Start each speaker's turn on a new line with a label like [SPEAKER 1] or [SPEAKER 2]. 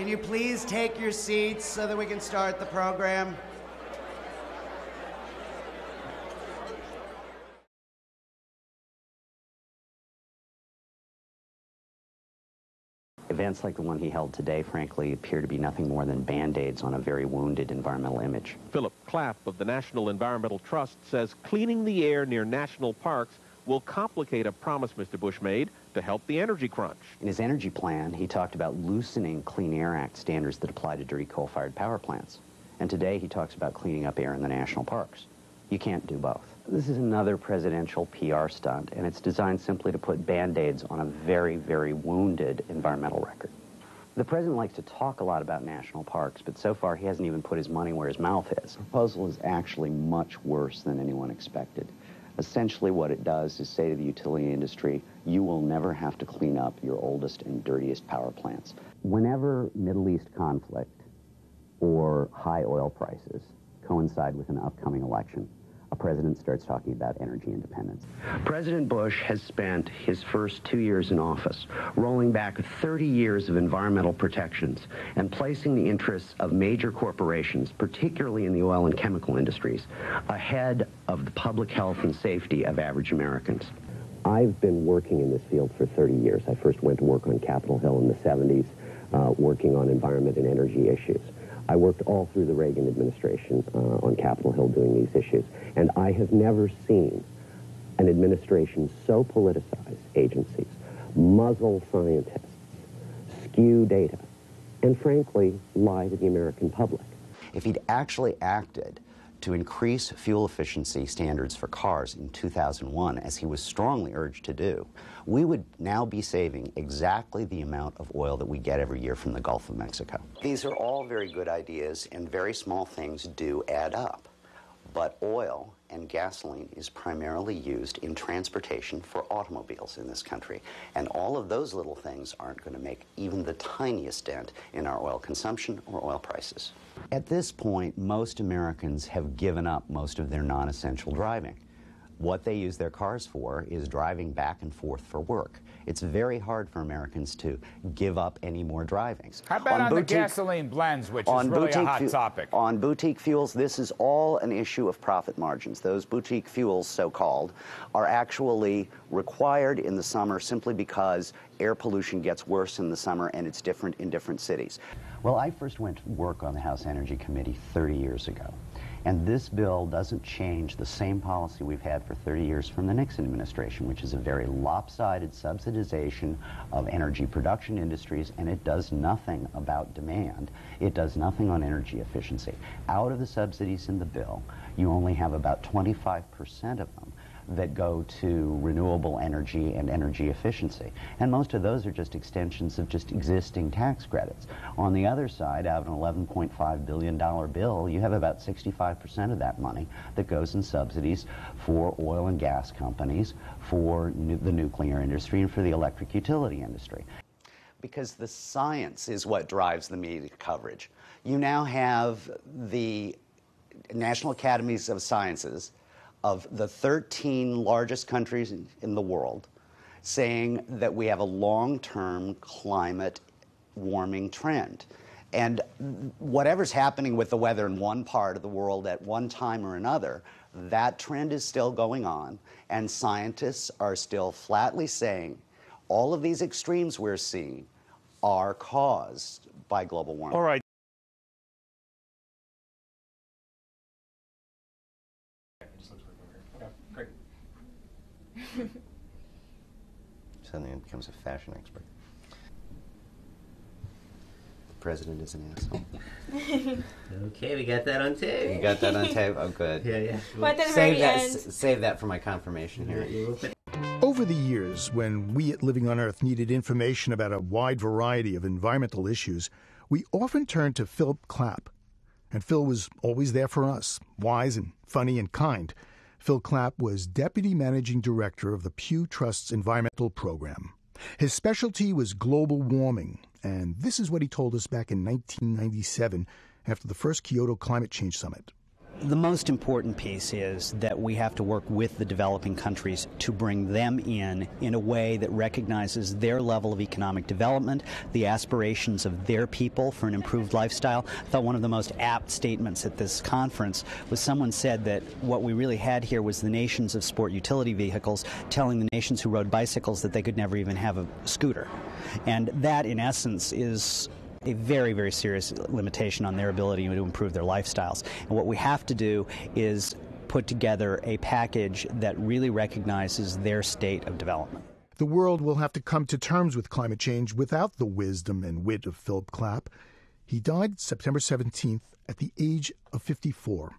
[SPEAKER 1] Can you please take your seats so that we can start the program?
[SPEAKER 2] Events like the one he held today, frankly, appear to be nothing more than Band-Aids on a very wounded environmental image.
[SPEAKER 3] Phil Clapp of the National Environmental Trust says cleaning the air near national parks will complicate a promise Mr. Bush made to help the energy crunch.
[SPEAKER 2] In his energy plan, he talked about loosening Clean Air Act standards that apply to dirty coal-fired power plants. And today he talks about cleaning up air in the national parks. You can't do both. This is another presidential PR stunt, and it's designed simply to put Band-Aids on a very, very wounded environmental record. The president likes to talk a lot about national parks, but so far he hasn't even put his money where his mouth is. The proposal is actually much worse than anyone expected. Essentially what it does is say to the utility industry, you will never have to clean up your oldest and dirtiest power plants. Whenever Middle East conflict or high oil prices coincide with an upcoming election, a president starts talking about energy independence. President Bush has spent his first 2 years in office rolling back 30 years of environmental protections and placing the interests of major corporations, particularly in the oil and chemical industries, ahead of the public health and safety of average Americans. I've been working in this field for 30 years. I first went to work on Capitol Hill in the 70s, working on environment and energy issues. I worked all through the Reagan administration on Capitol Hill doing these issues, and I have never seen an administration so politicize agencies, muzzle scientists, skew data, and frankly, lie to the American public. If he'd actually acted to increase fuel efficiency standards for cars in 2001, as he was strongly urged to do, we would now be saving exactly the amount of oil that we get every year from the Gulf of Mexico. These are all very good ideas, and very small things do add up. But oil and gasoline is primarily used in transportation for automobiles in this country. And all of those little things aren't going to make even the tiniest dent in our oil consumption or oil prices. At this point, most Americans have given up most of their non-essential driving. What they use their cars for is driving back and forth for work. It's very hard for Americans to give up any more driving.
[SPEAKER 4] How about on the gasoline blends, which is really a hot topic?
[SPEAKER 2] On boutique fuels, this is all an issue of profit margins. Those boutique fuels, so-called, are actually required in the summer simply because air pollution gets worse in the summer and it's different in different cities. Well, I first went to work on the House Energy Committee 30 years ago. And this bill doesn't change the same policy we've had for 30 years from the Nixon administration, which is a very lopsided subsidization of energy production industries, and it does nothing about demand. It does nothing on energy efficiency. Out of the subsidies in the bill, you only have about 25% of them that go to renewable energy and energy efficiency. And most of those are just extensions of just existing tax credits. On the other side, out of an $11.5 billion bill, you have about 65% of that money that goes in subsidies for oil and gas companies, for the nuclear industry, and for the electric utility industry. Because the science is what drives the media coverage. You now have the National Academies of Sciences of the 13 largest countries in the world saying that we have a long-term climate warming trend. And whatever's happening with the weather in one part of the world at one time or another, that trend is still going on, and scientists are still flatly saying all of these extremes we're seeing are caused by global warming.
[SPEAKER 4] All right.
[SPEAKER 5] Suddenly it becomes a fashion expert. The president is an asshole.
[SPEAKER 6] Okay, we got that on tape.
[SPEAKER 5] You got that on tape? Oh, good.
[SPEAKER 6] Yeah.
[SPEAKER 7] But at the very end.
[SPEAKER 5] Save that for my confirmation here.
[SPEAKER 8] Over the years, when we at Living on Earth needed information about a wide variety of environmental issues, we often turned to Phil Clapp. And Phil was always there for us, wise and funny and kind. Phil Clapp was Deputy Managing Director of the Pew Trust's Environmental Program. His specialty was global warming, and this is what he told us back in 1997 after the first Kyoto Climate Change Summit.
[SPEAKER 7] The most important piece is that we have to work with the developing countries to bring them in a way that recognizes their level of economic development, the aspirations of their people for an improved lifestyle. I thought one of the most apt statements at this conference was someone said that what we really had here was the nations of sport utility vehicles telling the nations who rode bicycles that they could never even have a scooter. And that, in essence, is a very, very serious limitation on their ability to improve their lifestyles. And what we have to do is put together a package that really recognizes their state of development.
[SPEAKER 8] The world will have to come to terms with climate change without the wisdom and wit of Phil Clapp. He died September 17th at the age of 54.